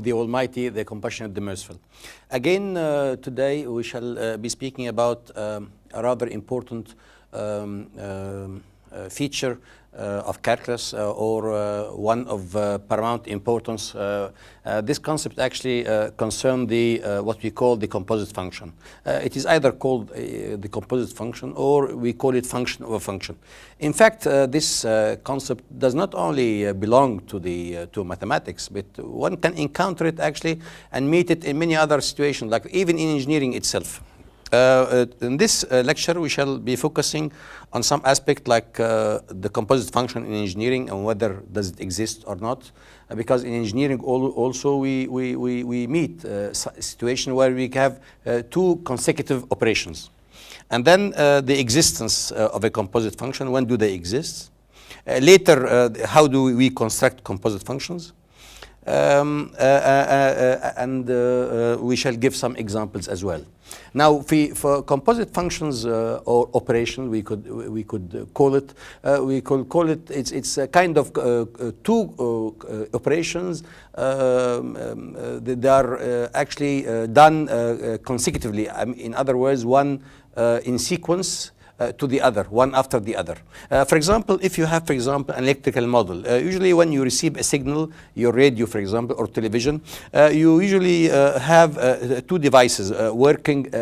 of the Almighty, the Compassionate, the Merciful. Again, today we shall be speaking about a rather important feature of calculus, or one of paramount importance. This concept actually concerns the what we call the composite function. It is either called the composite function, or we call it function of a function. In fact, this concept does not only belong to mathematics, but one can encounter it actually and meet it in many other situations, like even in engineering itself. In this lecture, we shall be focusing on some aspect like the composite function in engineering and whether does it exist or not. Because in engineering also we meet a situation where we have two consecutive operations. And then the existence of a composite function, when do they exist? Later, how do we construct composite functions? And we shall give some examples as well. Now, for composite functions or operation, we could call it. It's a kind of two operations that are actually done consecutively. In other words, one in sequence to the other, one after the other. For example, if you have, for example, an electrical model, usually when you receive a signal, your radio, for example, or television, you usually have two devices working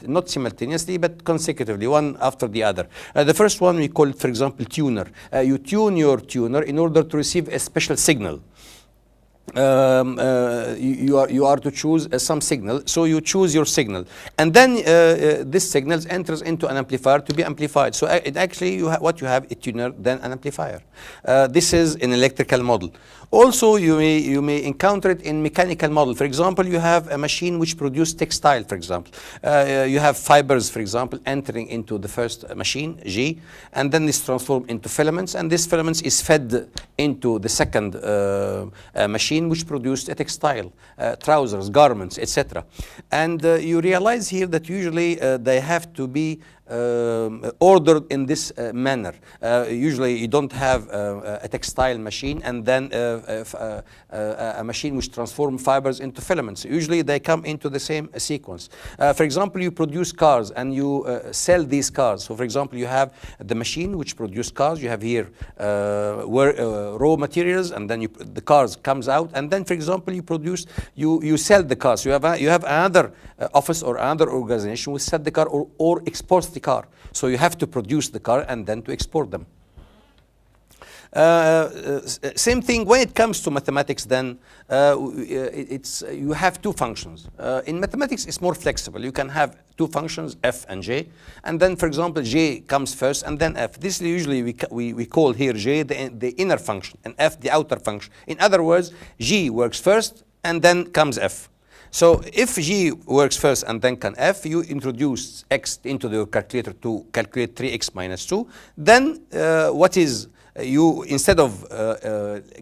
not simultaneously, but consecutively, one after the other. The first one we call it, for example, tuner. You tune your tuner in order to receive a special signal. You are to choose some signal, so you choose your signal, and then this signal enters into an amplifier to be amplified. So actually what you have, a tuner, then an amplifier. This is an electrical model. Also, you may encounter it in mechanical model. For example, you have a machine which produces textile, for example. You have fibers, for example, entering into the first machine, G, and then it's transformed into filaments, and this filaments is fed into the second machine, which produced a textile, trousers, garments, etc. And you realize here that usually they have to be ordered in this manner. Usually you don't have a textile machine and then a machine which transforms fibers into filaments. Usually they come into the same sequence. For example, you produce cars and you sell these cars. So for example, you have the machine which produces cars. You have here raw materials, and then the cars comes out, and then for example you sell the cars. You have another office or another organization which sell the car or exports the car. So you have to produce the car and then to export them. Same thing when it comes to mathematics, then you have two functions. In mathematics, it's more flexible. You can have two functions, f and j, and then, for example, j comes first and then f. This usually we call here j the inner function and f the outer function. In other words, g works first and then comes f. So if g works first and then can f, you introduce x into the calculator to calculate 3x minus 2. Then what is you, instead of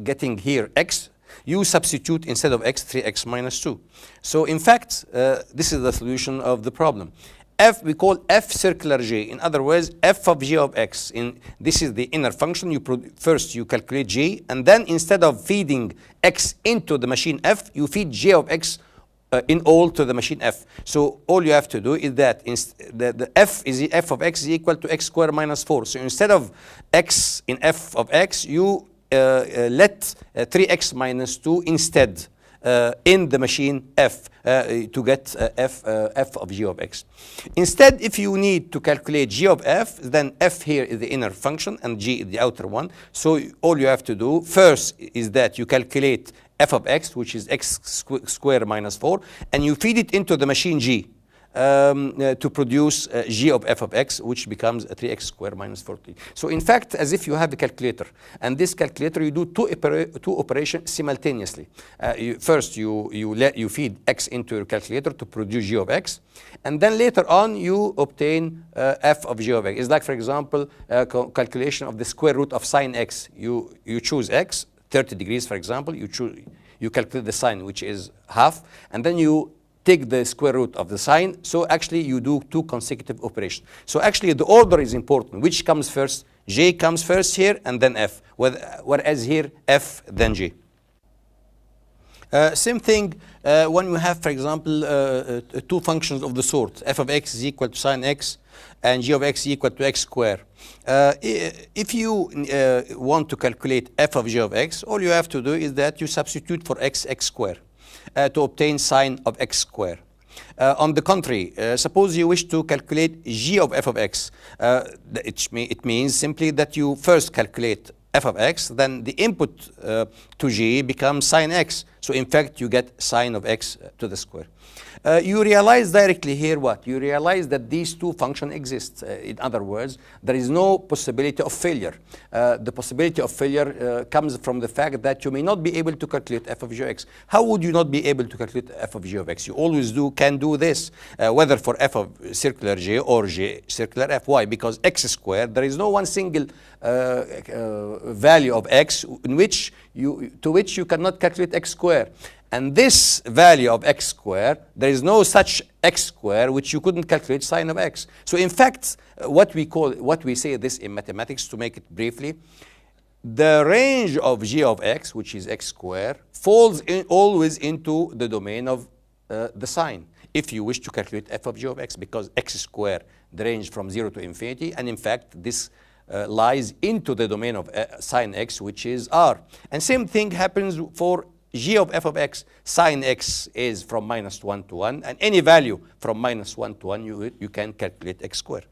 getting here x, you substitute instead of x 3x minus 2. So in fact, this is the solution of the problem. F we call f circular j. In other words, f of g of x. This is the inner function. First you calculate j, and then instead of feeding x into the machine f, you feed j of x in all to the machine f. So all you have to do is that the f of x is equal to x squared minus 4. So instead of x in f of x, you let 3x minus 2 instead in the machine f to get f of g of x. Instead, if you need to calculate g of f, then f here is the inner function and g is the outer one. So all you have to do first is that you calculate f of x, which is x squared minus 4, and you feed it into the machine g to produce g of f of x, which becomes 3x squared minus 40. So in fact, as if you have a calculator, and this calculator you do two operations simultaneously. First you feed x into your calculator to produce g of x, and then later on you obtain f of g of x. It's like, for example, calculation of the square root of sine x. You choose x 30 degrees, for example, you calculate the sine, which is half, and then you take the square root of the sine. So actually you do two consecutive operations. So actually the order is important. Which comes first? J comes first here and then f, whereas here f then J. Same thing when you have, for example, two functions of the sort. F of x is equal to sine x and g of x is equal to x squared. If you want to calculate f of g of x, all you have to do is that you substitute for x squared to obtain sine of x squared. On the contrary, suppose you wish to calculate g of f of x. It means simply that you first calculate f of x, then the input to g becomes sine x. So in fact, you get sine of x to the square. You realize directly here what? You realize that these two functions exist. In other words, there is no possibility of failure. The possibility of failure comes from the fact that you may not be able to calculate f of g of x. How would you not be able to calculate f of g of x? You always can do this, whether for f of circular j or j circular f. Why? Because x squared, there is no one single value of x to which you cannot calculate x squared. And this value of x squared, there is no such x squared which you couldn't calculate sine of x. So in fact, what we say this in mathematics, to make it briefly, the range of g of x, which is x squared, falls always into the domain of the sine, if you wish to calculate f of g of x, because x squared, the range from 0 to infinity, and in fact, this lies into the domain of sine x, which is r. And same thing happens for g of f of x. Sine x is from -1 to 1, and any value from -1 to 1, you can calculate x squared.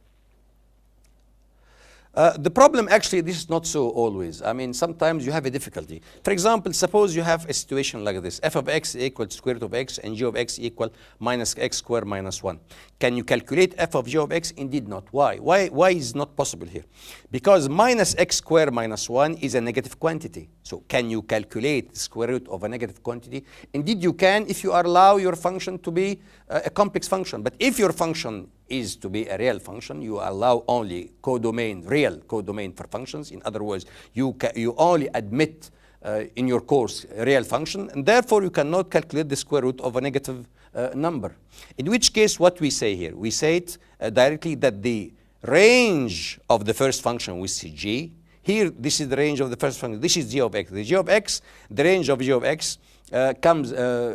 The problem, actually, this is not so always. I mean, sometimes you have a difficulty. For example, suppose you have a situation like this. F of x equals square root of x and g of x equal minus x squared minus 1. Can you calculate f of g of x? Indeed not. Why? Why is not possible here? Because minus x squared minus 1 is a negative quantity. So can you calculate the square root of a negative quantity? Indeed you can if you allow your function to be a complex function. But if your function is to be a real function, you allow only codomain, real codomain for functions. In other words, you only admit in your course a real function, and therefore you cannot calculate the square root of a negative number. In which case, what we say here, we say it directly that the range of the first function, we see g. Here, this is the range of the first function. This is g of x. The g of x, the range of g of x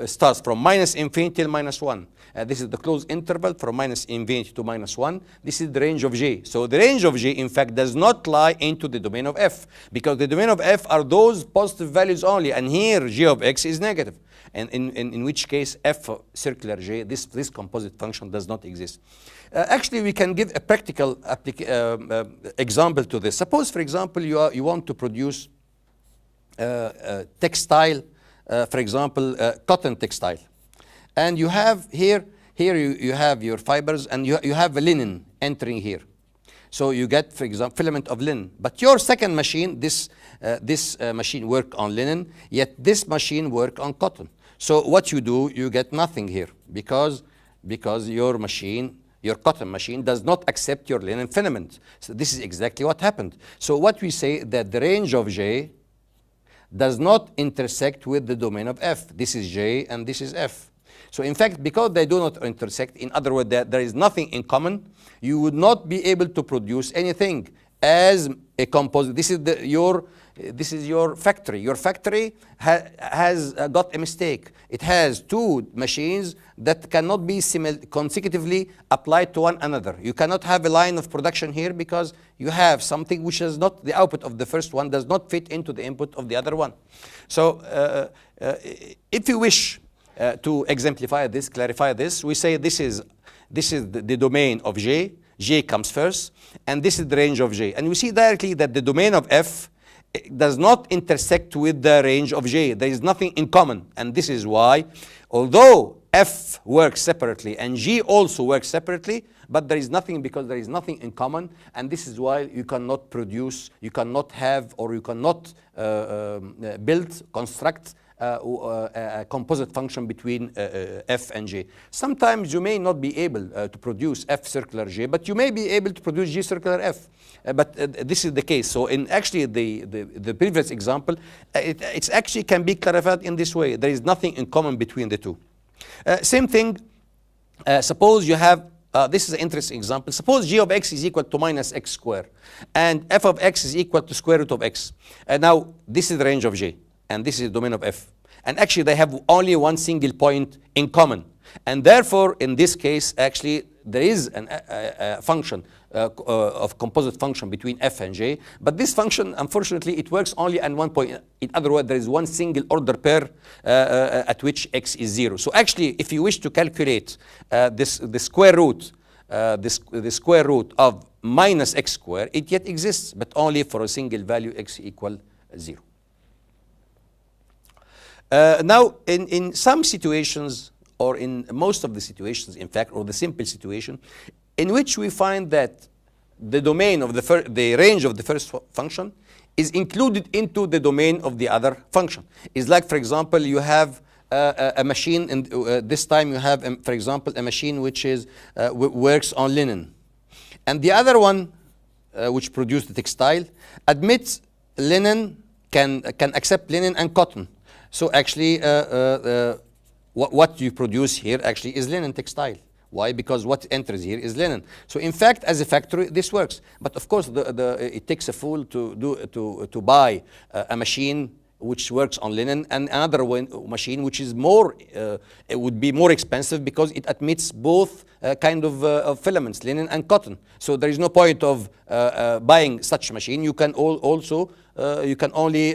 starts from minus infinity till minus 1. This is the closed interval from minus infinity to minus 1. This is the range of g. So the range of g, in fact, does not lie into the domain of f, because the domain of f are those positive values only, and here g of x is negative. And in which case, f circular j, this composite function does not exist. Actually, we can give a practical example to this. Suppose, for example, you want to produce textile, for example, cotton textile. And you have here you have your fibers, and you have a linen entering here. So you get, for example, filament of linen. But your second machine, this machine work on linen, yet this machine work on cotton. So what you do, you get nothing here, because your machine, your cotton machine, does not accept your linen filament. So this is exactly what happened. So what we say, that the range of j does not intersect with the domain of f. This is j and this is f. So in fact, because they do not intersect, in other words, there is nothing in common, you would not be able to produce anything as a composite. This is your factory. Your factory has got a mistake. It has two machines that cannot be consecutively applied to one another. You cannot have a line of production here because you have something which is not, the output of the first one does not fit into the input of the other one. So if you wish to exemplify this, clarify this, we say this is the domain of j. J comes first, and this is the range of j. And we see directly that the domain of f does not intersect with the range of j. There is nothing in common, and this is why, although f works separately and g also works separately, but there is nothing, because there is nothing in common, and this is why you cannot produce, you cannot have, or you cannot construct a composite function between f and j. Sometimes you may not be able to produce f circular j, but you may be able to produce g circular f. But this is the case. So in actually the previous example, it's actually can be clarified in this way. There is nothing in common between the two. Same thing, suppose you have, this is an interesting example. Suppose g of x is equal to minus x squared, and f of x is equal to square root of x. And now this is the range of j, and this is the domain of f. And actually, they have only one single point in common. And therefore, in this case, actually, there is a function of composite function between f and j. But this function, unfortunately, it works only at one point. In other words, there is one single order pair at which x is 0. So actually, if you wish to calculate the square root, the square root of minus x squared, it yet exists, but only for a single value x equal 0. Now, in some situations, or in most of the situations, in fact, or the simple situation, in which we find that the domain of the range of the first function is included into the domain of the other function. It's like, for example, you have a machine, and this time you have, for example, a machine which is works on linen, and the other one, which produces the textile, admits linen, can accept linen and cotton. So actually, what you produce here actually is linen textile. Why? Because what enters here is linen. So in fact, as a factory, this works. But of course, it takes a fool to buy a machine which works on linen, and another machine which is more, it would be more expensive because it admits both kind of filaments, linen and cotton. So there is no point of buying such a machine. You can you can only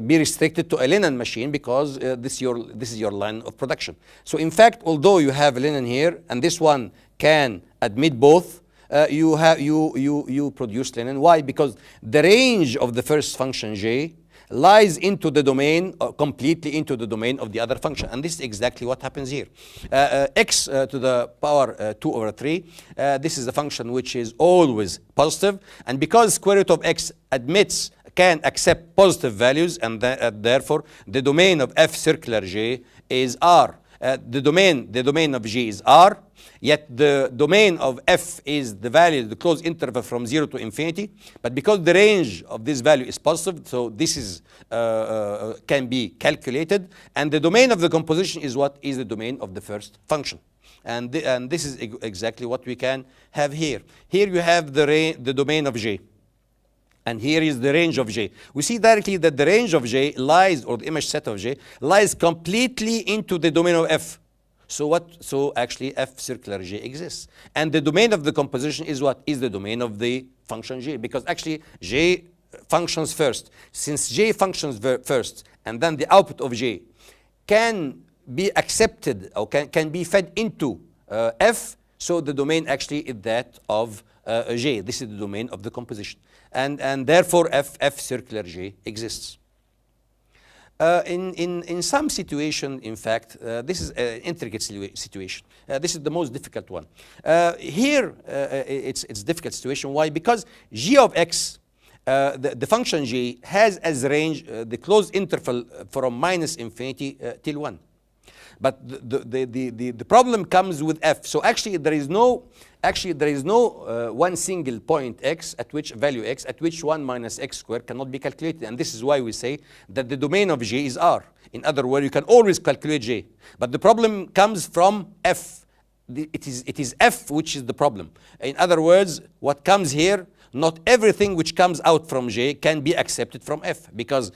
be restricted to a linen machine because this is your line of production. So in fact, although you have linen here and this one can admit both, you produce linen. Why? Because the range of the first function j lies into the domain, completely into the domain of the other function. And this is exactly what happens here. X to the power 2 over 3, this is a function which is always positive. And because square root of x can accept positive values, and therefore the domain of f circular j is R. The domain of G is R, yet the domain of f is the value, the closed interval from 0 to infinity. But because the range of this value is positive, so this is can be calculated, and the domain of the composition is what is the domain of the first function. And this is exactly what we can have here. Here you have the domain of J. And here is the range of J. We see directly that the range of J lies, or the image set of J, lies completely into the domain of F. So actually F circular J exists. And the domain of the composition is what? Is the domain of the function J. Because actually J functions first. Since J functions first, and then the output of J can be accepted, or can be fed into F, so the domain actually is that of J. This is the domain of the composition. And therefore F circular J exists. In some situation, in fact, this is an intricate situation. This is the most difficult one. Here, it's a difficult situation. Why? Because g of x, the function g, has as range the closed interval from minus infinity till 1. But the problem comes with f. So actually there is no one single point x at which value x at which 1 minus x squared cannot be calculated. And this is why we say that the domain of J is R. In other words, you can always calculate J. But the problem comes from f. It is f which is the problem. In other words, what comes here, not everything which comes out from J can be accepted from f, because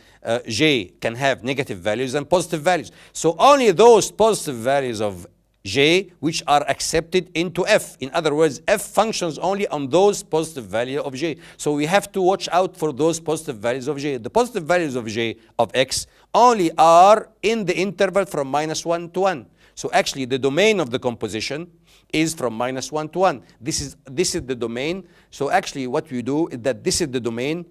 J can have negative values and positive values. So only those positive values of J which are accepted into f. In other words, f functions only on those positive values of J. So we have to watch out for those positive values of J. The positive values of J of x only are in the interval from minus 1 to 1. So actually the domain of the composition is from minus 1 to 1. This is the domain. So actually what we do is that this is the domain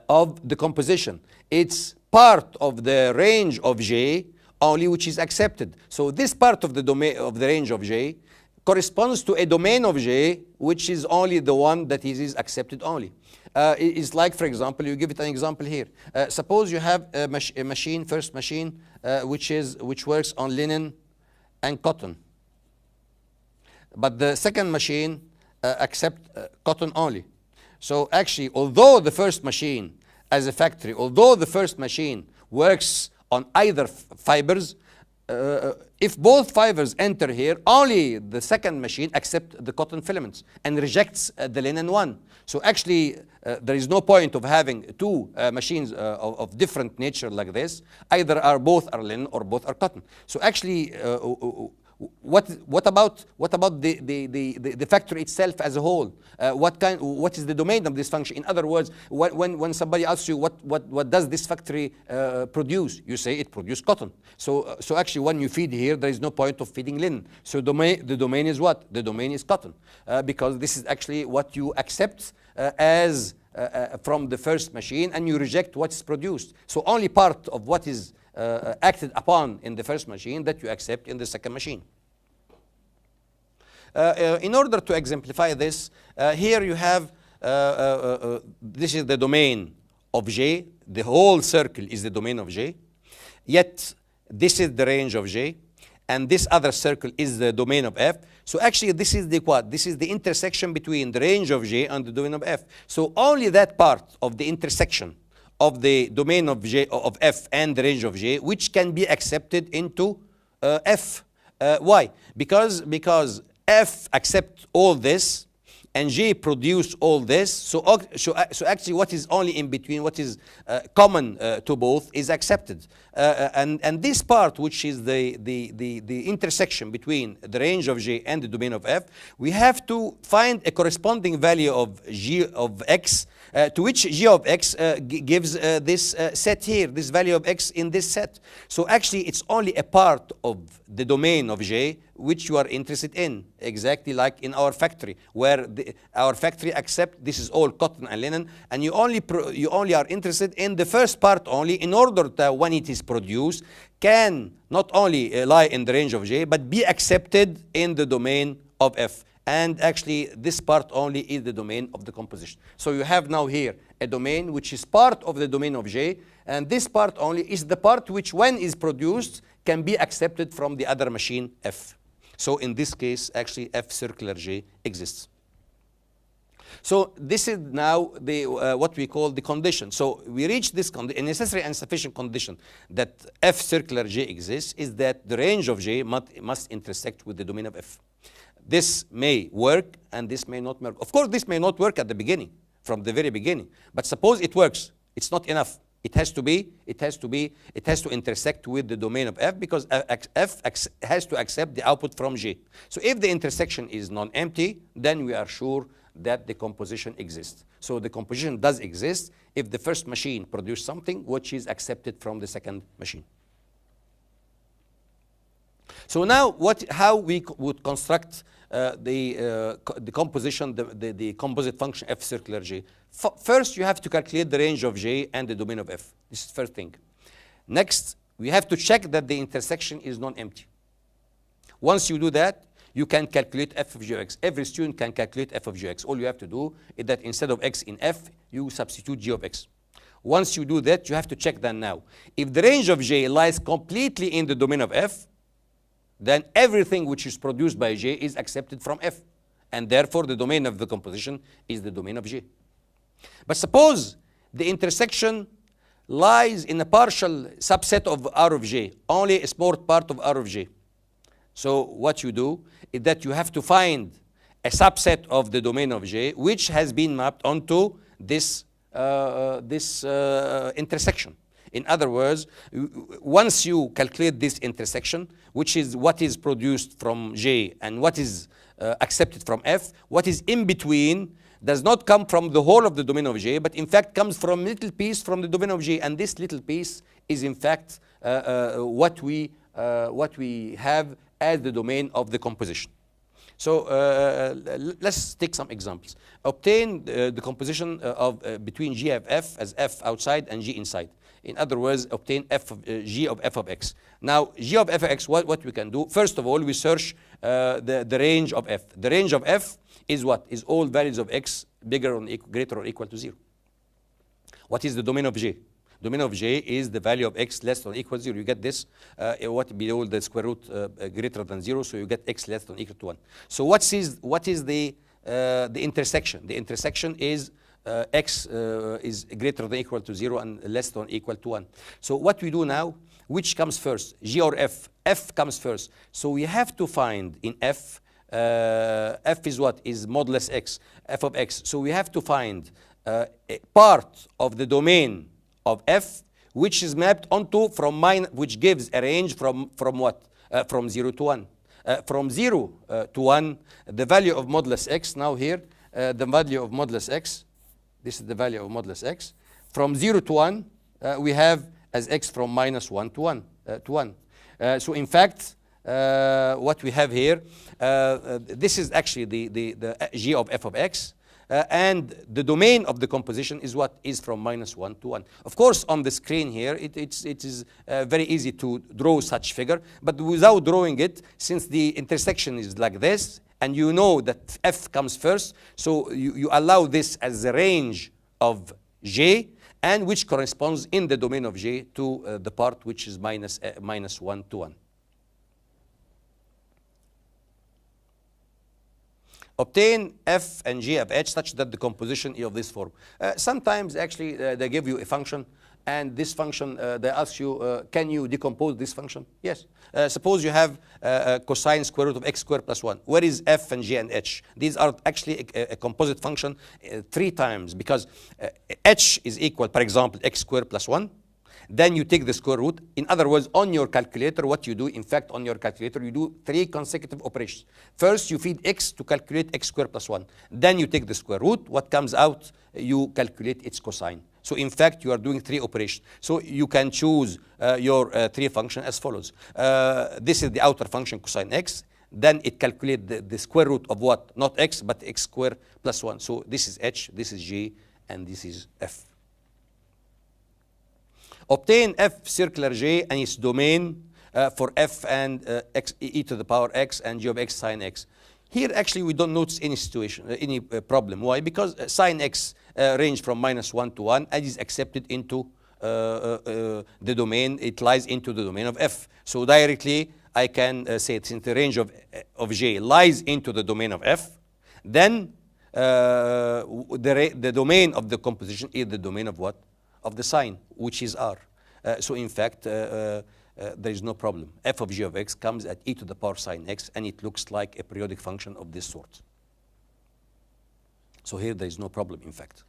of the composition. It's part of the range of J only which is accepted. So this part of the domain of the range of J corresponds to a domain of J which is only the one that is accepted only. It's like, for example, you give it an example here. Suppose you have a machine, first machine, which works on linen and cotton. But the second machine accepts cotton only. So actually, although the first machine as a factory, although the first machine works on either fibers, if both fibers enter here, only the second machine accepts the cotton filaments and rejects the linen one. So actually, there is no point of having two machines of different nature like this. Either both are linen or both are cotton. So actually, what about the factory itself as a whole? What is the domain of this function? In other words, when somebody asks you what does this factory produce, you say it produces cotton. So actually, when you feed here, there is no point of feeding linen. So the domain is what? The domain is cotton, because this is actually what you accept as from the first machine, and you reject what is produced. So only part of what is acted upon in the first machine that you accept in the second machine. In order to exemplify this, here you have, this is the domain of J. The whole circle is the domain of J. Yet this is the range of J. And this other circle is the domain of F. So actually, this is the what? This is the intersection between the range of J and the domain of F. So only that part of the intersection of the domain of J of F and the range of J, which can be accepted into F. Why? Because F accepts all this, and J produce all this. So actually, what is only in between, what is common to both, is accepted. And this part, which is the intersection between the range of J and the domain of F, we have to find a corresponding value of G of X, to which G of X gives this set here, this value of X in this set. So actually, it's only a part of the domain of J which you are interested in, exactly like in our factory, where our factory accept this is all cotton and linen, and you only are interested in the first part only, in order that when it is produced, can not only lie in the range of J, but be accepted in the domain of F. And actually, this part only is the domain of the composition. So you have now here a domain which is part of the domain of J, and this part only is the part which, when is produced, can be accepted from the other machine F. So in this case, actually, F circular J exists. So this is now the what we call the condition. So we reach this a necessary and sufficient condition that F circular J exists is that the range of J must intersect with the domain of F. This may work and this may not work. Of course, this may not work at the beginning, from the very beginning. But suppose it works, it's not enough. It has to intersect with the domain of F, because F has to accept the output from J. So if the intersection is non-empty, then we are sure that the composition exists. So the composition does exist if the first machine produced something which is accepted from the second machine. So now, how we would construct the composition, the composite function F circular J. First, you have to calculate the range of J and the domain of F. This is the first thing. Next, we have to check that the intersection is non-empty. Once you do that, you can calculate F of G of X. Every student can calculate F of G of X. All you have to do is that instead of X in F, you substitute G of X. Once you do that, you have to check that now. If the range of J lies completely in the domain of F, then everything which is produced by J is accepted from F. And therefore, the domain of the composition is the domain of J. But suppose the intersection lies in a partial subset of R of J, only a small part of R of J. So what you do is that you have to find a subset of the domain of J which has been mapped onto this, intersection. In other words, once you calculate this intersection, which is what is produced from J and what is accepted from F, what is in between does not come from the whole of the domain of J, but in fact comes from a little piece from the domain of J, and this little piece is in fact what we have as the domain of the composition. So let's take some examples. Obtain the composition of between G of F as F outside and G inside. In other words, obtain G of F of X. Now, G of F of X, what we can do? First of all, we search the range of F. The range of F is what? Is all values of X bigger or greater or equal to 0. What is the domain of J? Domain of J is the value of X less than or equal to 0. You get this, what below the square root greater than 0, so you get X less than or equal to 1. So what is the intersection? The intersection is X is greater than or equal to 0 and less than or equal to 1. So what we do now, which comes first, G or F f comes first. So we have to find in f, f is what? Is modulus x, f of x. So we have to find a part of the domain of f which is mapped onto which gives a range from what? From 0 to 1. From 0 to 1, the value of modulus x, now here, the value of modulus x, this is the value of modulus x. From 0 to 1, we have as x from minus 1 to 1. So in fact, what we have here, this is actually the g of f of x. And the domain of the composition is what? Is from minus 1 to 1. Of course, on the screen here, it is very easy to draw such figure. But without drawing it, since the intersection is like this, and you know that f comes first, so you allow this as the range of j, and which corresponds in the domain of j to the part which is minus 1 to 1. Obtain f and g of h such that the composition is of this form. Sometimes, actually, they give you a function, and this function, they ask you, can you decompose this function? Yes. Suppose you have cosine square root of x squared plus 1. Where is f and g and h? These are actually a composite function 3 times, because h is equal, for example, x squared plus 1. Then you take the square root. In other words, on your calculator, what you do, in fact, on your calculator, you do 3 consecutive operations. First, you feed x to calculate x squared plus 1. Then you take the square root. What comes out, you calculate its cosine. So in fact, you are doing 3 operations. So you can choose your 3 function as follows. This is the outer function cosine x. Then it calculates the square root of what? Not x, but x squared plus 1. So this is h, this is g, and this is f. Obtain f circular j and its domain for f and x, e to the power x and g of x sine x. Here, actually, we don't notice any situation, any problem. Why? Because sine x range from minus 1 to 1 and is accepted into the domain. It lies into the domain of f. So directly, I can say it, since the range of j lies into the domain of f, then the domain of the composition is the domain of what? Of the sine, which is r. So in fact, there is no problem. F of g of x comes at e to the power sine x, and it looks like a periodic function of this sort. So here there is no problem, in fact.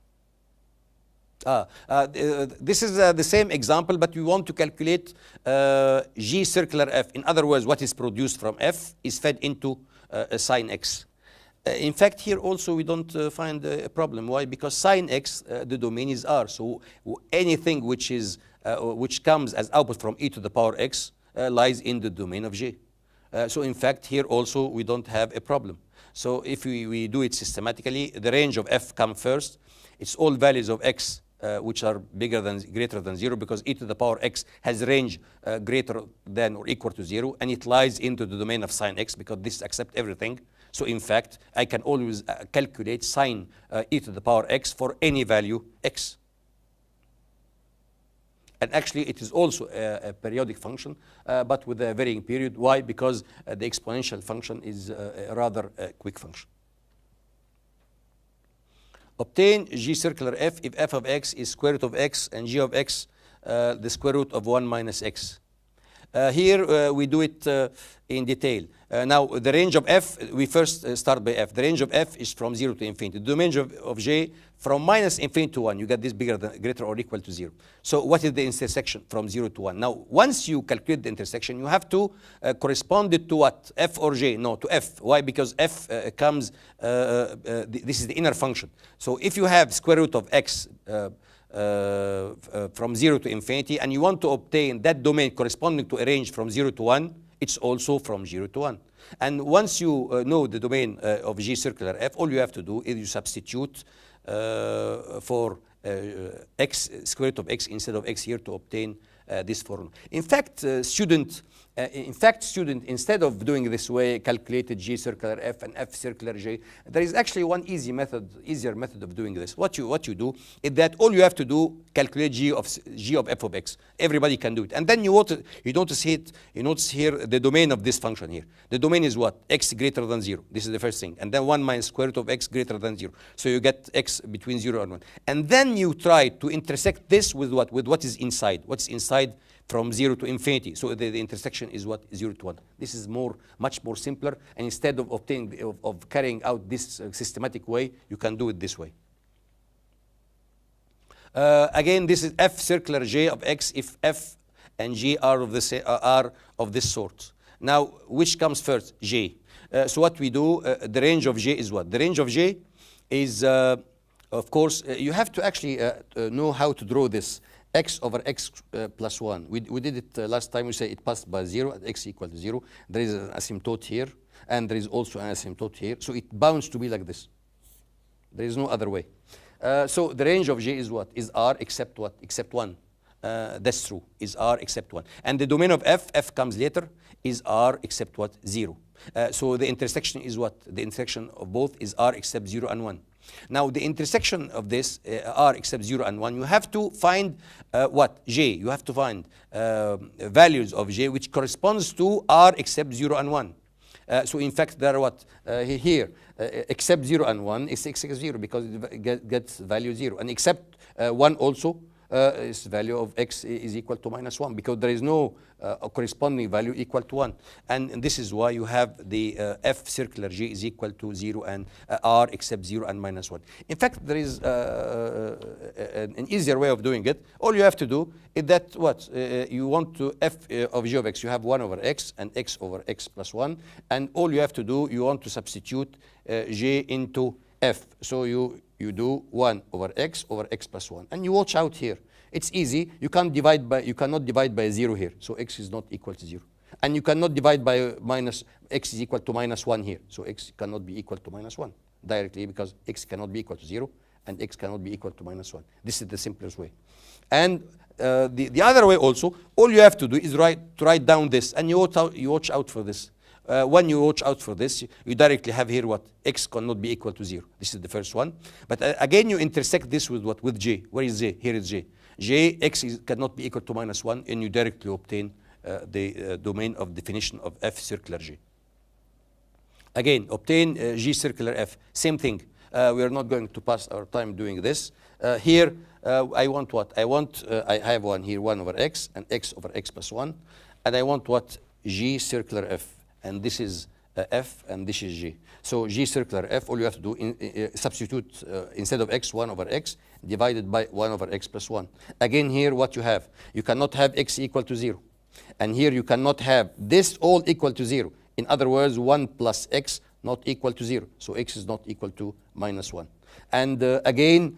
This is the same example, but we want to calculate g circular f. In other words, what is produced from f is fed into sine x. In fact, here also we don't find a problem. Why? Because sine x, the domain is r. So anything which comes as output from e to the power x lies in the domain of j. So in fact, here also we don't have a problem. So if we do it systematically, the range of f come first. It's all values of x which are greater than 0, because e to the power x has range greater than or equal to 0, and it lies into the domain of sine x, because this accepts everything. So in fact, I can always calculate sine e to the power x for any value x. And actually, it is also a periodic function, but with a varying period. Why? Because the exponential function is a rather quick function. Obtain g circular f if f of x is square root of x and g of x the square root of 1 minus x. Here we do it in detail. Now, the range of f, we first start by f. The range of f is from 0 to infinity. The range of j from minus infinity to 1. You get this greater or equal to 0. So what is the intersection from 0 to 1? Now, once you calculate the intersection, you have to correspond it to what? F or j? No, to f. Why? Because f comes, this is the inner function. So if you have square root of x from 0 to infinity, and you want to obtain that domain corresponding to a range from 0 to 1, it's also from 0 to 1. And once you know the domain of g circular f, all you have to do is you substitute for x, square root of x instead of x here to obtain this formula. In fact, student, instead of doing this way, calculated g circular f and f circular j, there is actually one easier method of doing this. What you do is that all you have to do, calculate g of f of x. Everybody can do it. And then you notice here the domain of this function here. The domain is what? X greater than 0. This is the first thing. And then 1 minus square root of x greater than 0. So you get x between 0 and 1. And then you try to intersect this with what? With what is inside. What's inside? from 0 to infinity. So the intersection is what? 0 to 1. This is much more simpler. And instead of carrying out this systematic way, you can do it this way. Again, this is f circular j of x if f and g are of this sort. Now, which comes first? J. So what we do, the range of j is what? The range of j is, of course, you have to actually know how to draw this. X over x plus 1. We did it last time. We say it passed by 0 at x equal to 0. There is an asymptote here, and there is also an asymptote here. So it bounds to be like this. There is no other way. So the range of j is what? Is r except what? Except 1. That's true. Is r except 1. And the domain of f comes later, is r except what? 0. So the intersection is what? The intersection of both is r except 0 and 1. Now, the intersection of this, r except 0 and 1, you have to find what? J. You have to find values of j which corresponds to r except 0 and 1. So, in fact, there are what? Here, except 0 and 1 is x equals 0 because it gets value 0. And except 1 also is value of x is equal to minus 1 because there is no corresponding value equal to 1. And this is why you have the f circular j is equal to 0 and r except 0 and minus 1. In fact, there is an easier way of doing it. All you have to do is that what? You want to f of j of x, you have 1 over x and x over x plus 1. And all you have to do, you want to substitute j into f. So you do 1 over x plus 1. And you watch out here. It's easy. You cannot divide by 0 here. So x is not equal to 0. And you cannot divide by x is equal to minus 1 here. So x cannot be equal to minus 1 directly because x cannot be equal to 0 and x cannot be equal to minus 1. This is the simplest way. And the other way also, all you have to do is to write down this. And you watch out for this. When you watch out for this, you directly have here what? X cannot be equal to 0. This is the first one. But again, you intersect this with what? With j. Where is j? Here is j. X cannot be equal to minus 1, and you directly obtain the domain of definition of f circular j. Again, obtain g circular f. Same thing. We are not going to pass our time doing this. Here, I want what? I have one here, 1 over x and x over x plus 1. And I want what? G circular f. And this is f, and this is g. So g circular f, all you have to do, substitute instead of x, 1 over x, divided by 1 over x plus 1. Again, here what you have, you cannot have x equal to 0. And here you cannot have this all equal to 0. In other words, 1 plus x not equal to 0. So x is not equal to minus 1. And again,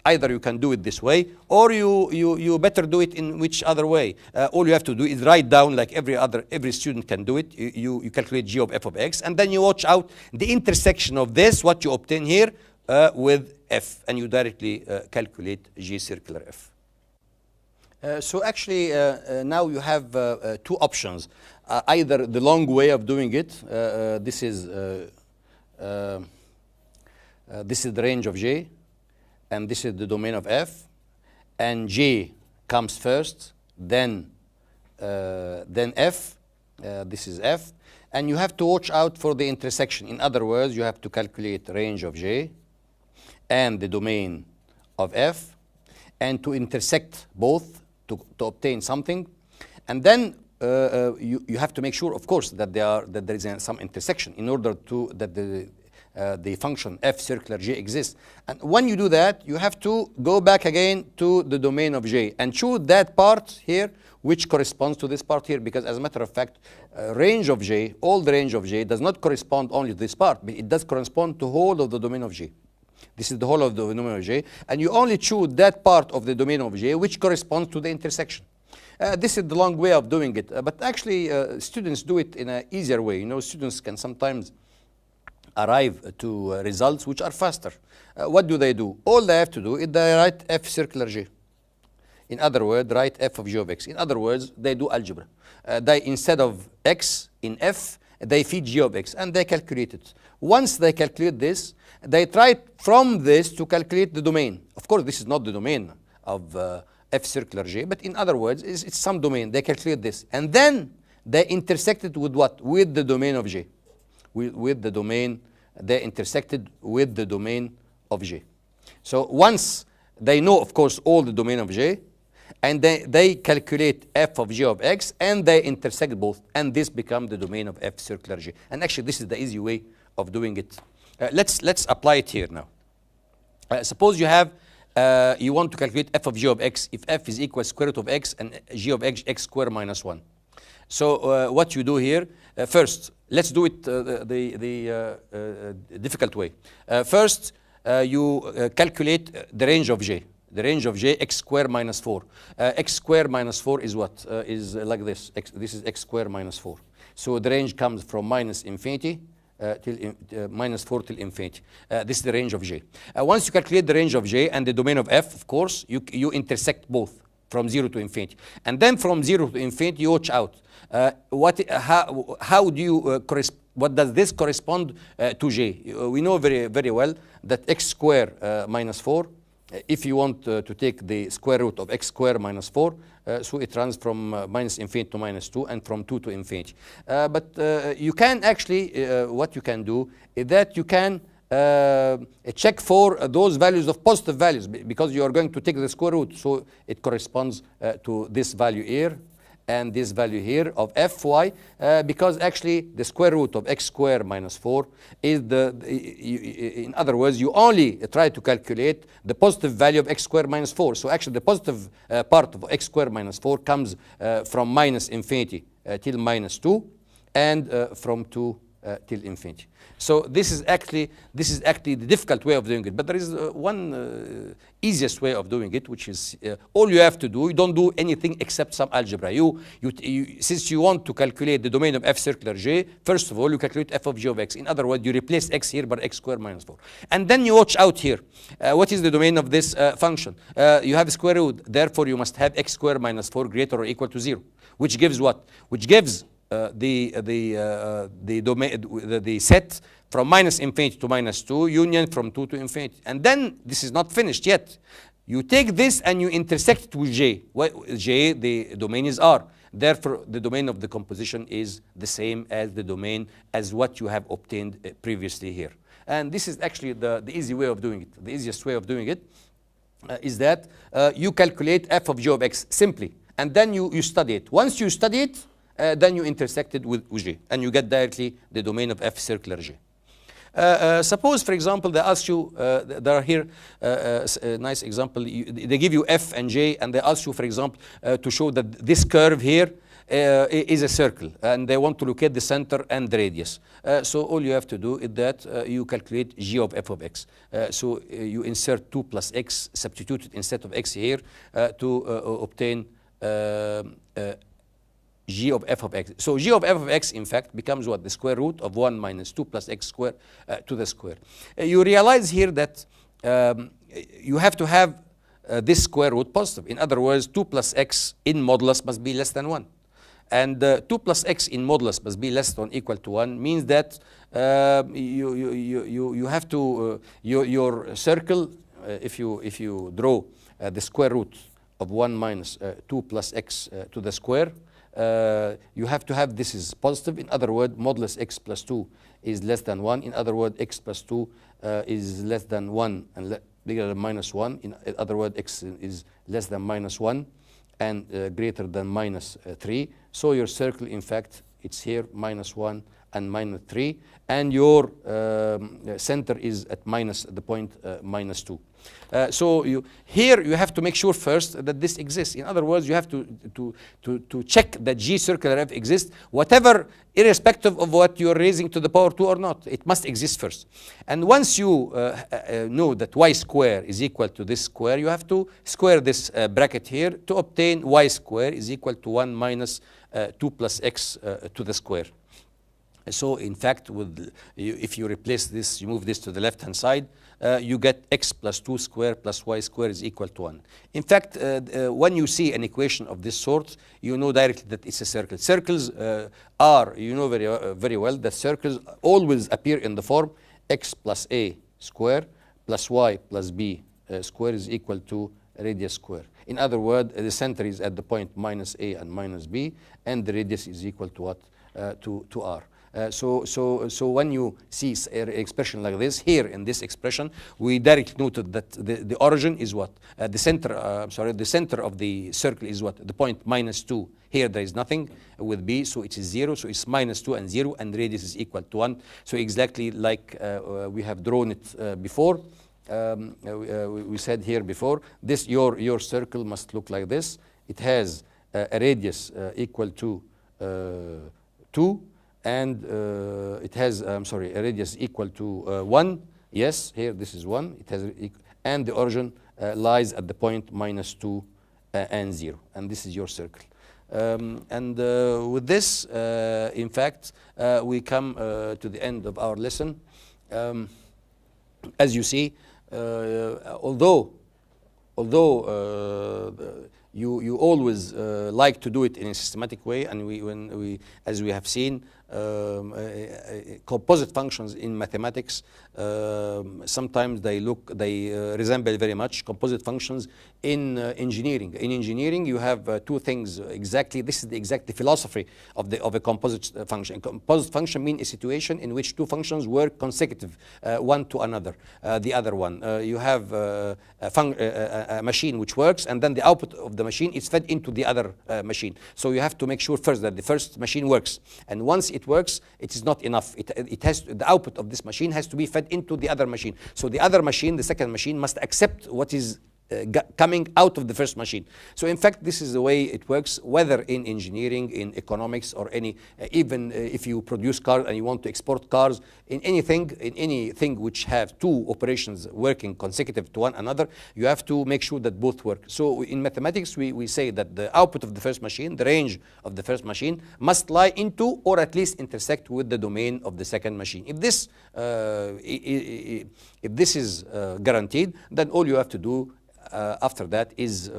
either you can do it this way, or you better do it in which other way. All you have to do is write down, like every student can do it. You calculate g of f of x, and then you watch out the intersection of this, what you obtain here, with f, and you directly calculate g circular f. So actually, now you have two options. Either the long way of doing it, this is the range of j, and this is the domain of f, and j comes first, then f, this is f, and you have to watch out for the intersection. In other words, you have to calculate range of j and the domain of f, and to intersect both to obtain something, and then you have to make sure, of course, that there is some intersection in order to that the function f circular j exists. And when you do that, you have to go back again to the domain of j and choose that part here which corresponds to this part here, because as a matter of fact, range of j, all the range of j does not correspond only to this part, but it does correspond to whole of the domain of j. This is the whole of the domain of j, and you only choose that part of the domain of j which corresponds to the intersection. This is the long way of doing it, but actually students do it in an easier way. You know, students can sometimes arrive to results which are faster. What do? All they have to do is they write f circular j. In other words, write f of j of x. In other words, they do algebra. They, instead of x in f, they feed g of x, and they calculate it. Once they calculate this, they try from this to calculate the domain. Of course, this is not the domain of f circular j, but in other words, it's some domain. They calculate this, and then they intersect it with what? With the domain of j. With the domain, they intersected with the domain of j. So once they know, of course, all the domain of j, and they calculate f of g of x, and they intersect both, and this becomes the domain of f circular G. And actually, this is the easy way of doing it. Let's apply it here now. Suppose you have you want to calculate f of g of x if f is equal to square root of x and g of x squared minus 1. So what you do here, first, let's do it the difficult way. First, you calculate the range of j. The range of j, x squared minus 4. X squared minus 4 is what? Is like this. This is x squared minus 4. So the range comes from minus infinity till minus 4 till infinity. This is the range of j. Once you calculate the range of j and the domain of f, of course, you intersect both from 0 to infinity. And then from 0 to infinity, you watch out. How do you what does this correspond to j? We know very, very well that x squared minus 4, if you want to take the square root of x squared minus 4, so it runs from minus infinity to minus 2 and from 2 to infinity. But you can actually, what you can do is that you can check for those values of positive values, because you are going to take the square root. So it corresponds to this value here and this value here of f. Why? Because actually the square root of x squared minus 4 is in other words, you only try to calculate the positive value of x squared minus 4. So actually the positive part of x squared minus 4 comes from minus infinity till minus 2 and from 2 till infinity. So this is actually the difficult way of doing it. But there is one easiest way of doing it, which is all you have to do. You don't do anything except some algebra. Since you want to calculate the domain of f circular J, first of all you calculate f of g of x. In other words, you replace x here by x squared minus 4, and then you watch out here. What is the domain of this function? You have a square root. Therefore, you must have x squared minus 4 greater or equal to 0, which gives what? Which gives the set from minus infinity to minus 2, union from 2 to infinity. And then this is not finished yet. You take this and you intersect it with J. J, the domain is R. Therefore, the domain of the composition is the same as the domain as what you have obtained previously here. And this is actually the easy way of doing it. The easiest way of doing it is that you calculate f of g of x simply, and then you study it. Once you study it, then you intersect it with J, and you get directly the domain of f circular J. Suppose, for example, they ask you, there are here a nice example. They give you f and j, and they ask you, for example, to show that this curve here is a circle, and they want to locate the center and the radius. So all you have to do is that you calculate g of f of x. So you insert 2 plus x, substitute it instead of x here to obtain g of f of x. So g of f of x, in fact, becomes what? The square root of 1 minus 2 plus x squared to the square. You realize here that you have to have this square root positive. In other words, 2 plus x in modulus must be less than 1. And 2 plus x in modulus must be less than or equal to 1 means that you have to, your circle, if you draw the square root of 1 minus 2 plus x to the square, you have to have this is positive. In other words, modulus x plus 2 is less than 1. In other words, x plus 2 is less than 1 and bigger than minus 1. In other words, x is less than minus 1 and greater than minus 3. So your circle, in fact, it's here, minus 1 and minus 3. And your center is at minus the point minus 2. So here you have to make sure first that this exists. In other words, you have to check that G circular F exists, whatever, irrespective of what you're raising to the power 2 or not. It must exist first. And once you know that y square is equal to this square, you have to square this bracket here to obtain y square is equal to 1 minus 2 plus x to the square. So in fact, if you replace this, you move this to the left-hand side, you get x plus 2 square plus y square is equal to 1. In fact, when you see an equation of this sort, you know directly that it's a circle. Circles are, you know very well that circles always appear in the form x plus a square plus y plus b square is equal to radius square. In other words, the center is at the point minus a and minus b, and the radius is equal to what? To r. So when you see an expression like this, here in this expression, we directly noted that the origin is what? The center, the center of the circle is what? The point -2. Here there is nothing with B, so it is 0. So it's -2 and 0, and radius is equal to 1. So exactly like we have drawn it before. We said here before, this your circle must look like this. It has a radius equal to 2, and it has a radius equal to 1. Yes, here this is 1. It has and the origin lies at the point -2 and 0, and this is your circle. With this, in fact, we come to the end of our lesson. As you see, although you always like to do it in a systematic way, and as we have seen, composite functions in mathematics, sometimes they resemble very much composite functions in engineering. In engineering, you have two things exactly. This is the exact philosophy of a composite function. A composite function means a situation in which two functions work consecutive, one to another, the other one. You have a machine which works, and then the output of the machine is fed into the other machine. So you have to make sure first that the first machine works, and once it works, it is not enough. The output of this machine has to be fed into the other machine. So the other machine, the second machine, must accept what is coming out of the first machine. So in fact, this is the way it works, whether in engineering, in economics, or even if you produce cars and you want to export cars, in anything which have two operations working consecutive to one another, you have to make sure that both work. So in mathematics, we say that the output of the first machine, the range of the first machine, must lie into or at least intersect with the domain of the second machine. If this is guaranteed, then all you have to do after that is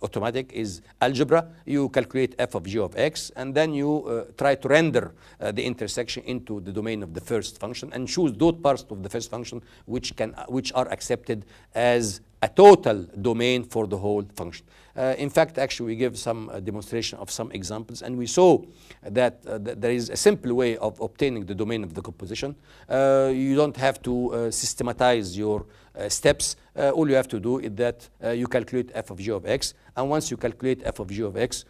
automatic, is algebra. You calculate f of g of x, and then you try to render the intersection into the domain of the first function, and choose those parts of the first function which are accepted as a total domain for the whole function. In fact, actually, we give some demonstration of some examples, and we saw that there is a simple way of obtaining the domain of the composition. You don't have to systematize your steps. All you have to do is that you calculate f of g of x, and once you calculate f of g of x,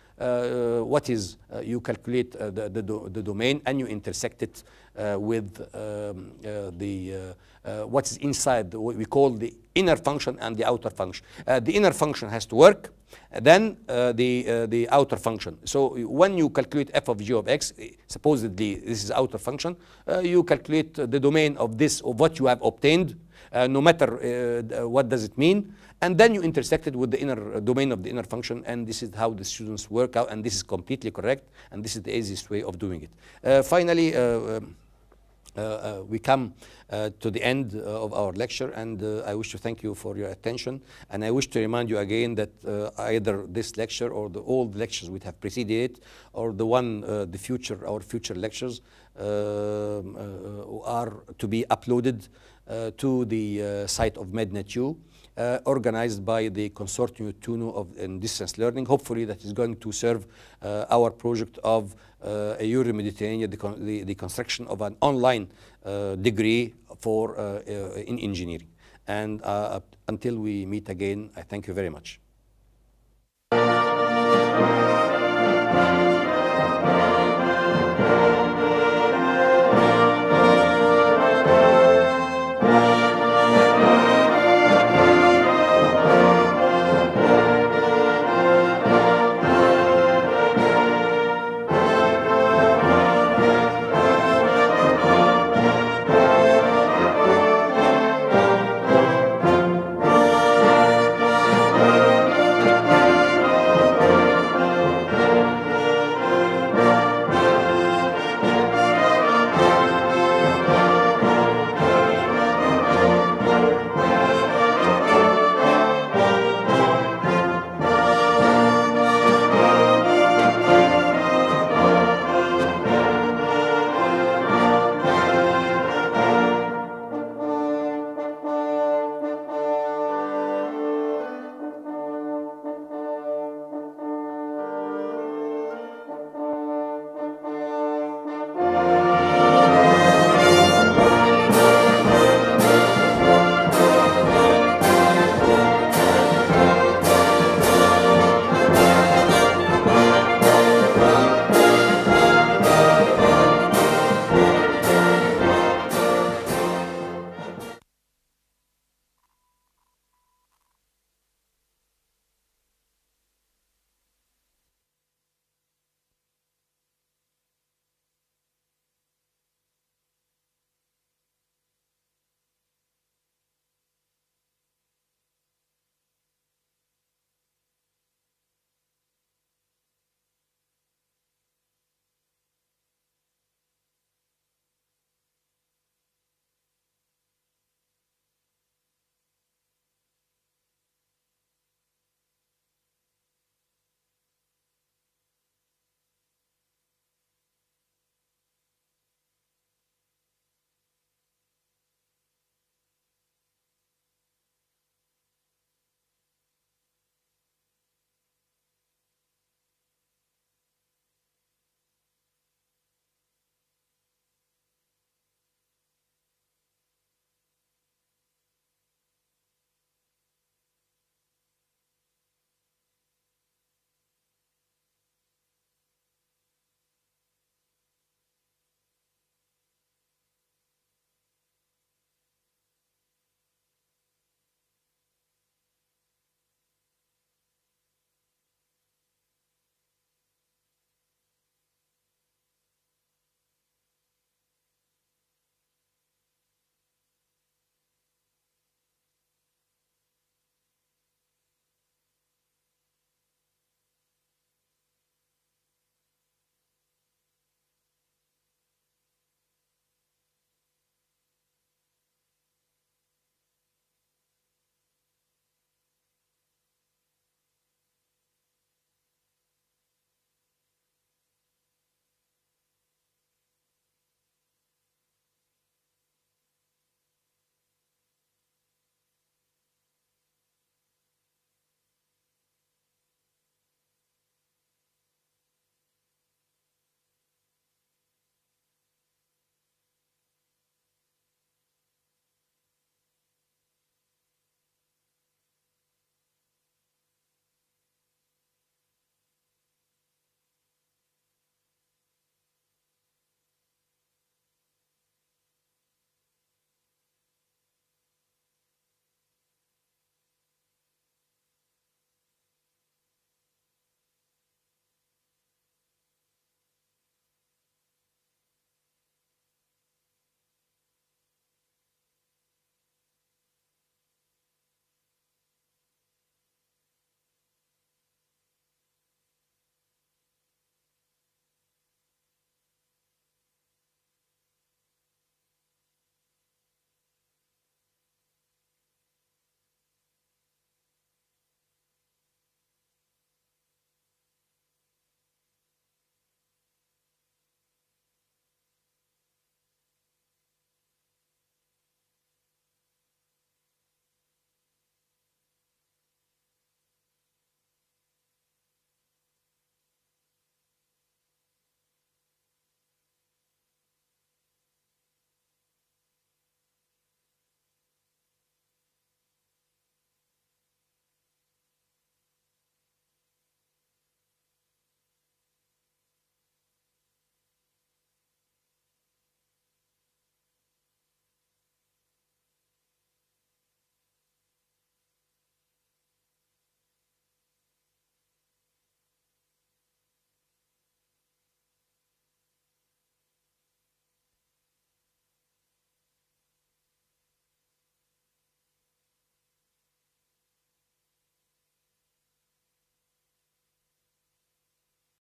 you calculate the domain, and you intersect it with what is inside what we call the inner function and the outer function. The inner function has to work, then the outer function. So when you calculate f of g of x, supposedly this is outer function, you calculate the domain of what you have obtained, no matter what does it mean, and then you intersect it with the inner domain of the inner function, and this is how the students work out, and this is completely correct, and this is the easiest way of doing it. Finally, we come to the end of our lecture, and I wish to thank you for your attention, and I wish to remind you again that either this lecture or all the lectures which have preceded it, or our future lectures are to be uploaded to the site of MedNetU, organized by the Consortium Tuno in Distance Learning. Hopefully that is going to serve our project of a Euro-Mediterranean, the construction of an online degree in engineering. And until we meet again, I thank you very much.